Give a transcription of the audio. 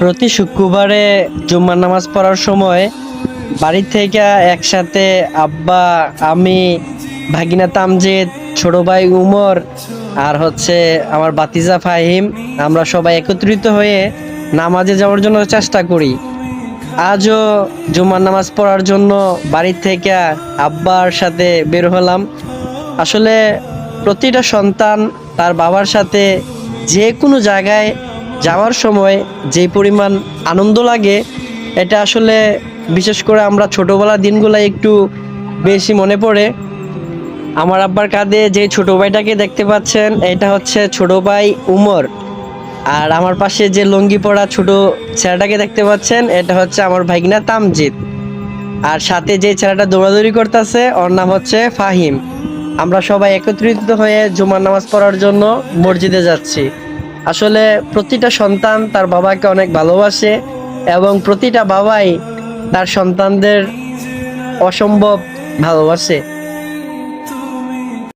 প্রতি শুক্রবারে জুম্মার নামাজ পড়ার সময় বাড়ি থেকে একসাথে আব্বা, আমি, ভাগিনা তামজিদ, ছোট ভাই উমর আর আমার বাতিজা ফাহিম, আমরা সবাই একত্রিত হয়ে নামাজে যাওয়ার জন্য চেষ্টা করি। আজও জুম্মার নামাজ পড়ার জন্য বাড়ি থেকে আব্বার সাথে বের হলাম। আসলে প্রতিটা সন্তান তার বাবার সাথে যে কোনো জায়গায় যাওয়ার সময় যে পরিমাণ আনন্দ লাগে, এটা আসলে বিশেষ করে আমরা ছোটোবেলার দিনগুলো একটু বেশি মনে পড়ে। আমার আব্বার কাঁধে যে ছোট ভাইটাকে দেখতে পাচ্ছেন, এটা হচ্ছে ছোট ভাই উমর। আর আমার পাশে যে লুঙ্গি পরা ছোট ছেলেটাকে দেখতে পাচ্ছেন, এটা হচ্ছে আমার ভাগিনা তামজিদ। আর সাথে যে ছেলেটা দৌড়াদৌড়ি করতেছে, ওর নাম হচ্ছে ফাহিম। আমরা সবাই একত্রিত হয়ে জুমার নামাজ পড়ার জন্য মসজিদে যাচ্ছি। আসলে প্রতিটা সন্তান তার বাবাকে অনেক ভালোবাসে এবং প্রতিটা বাবাই তার সন্তানদের অসম্ভব ভালোবাসে।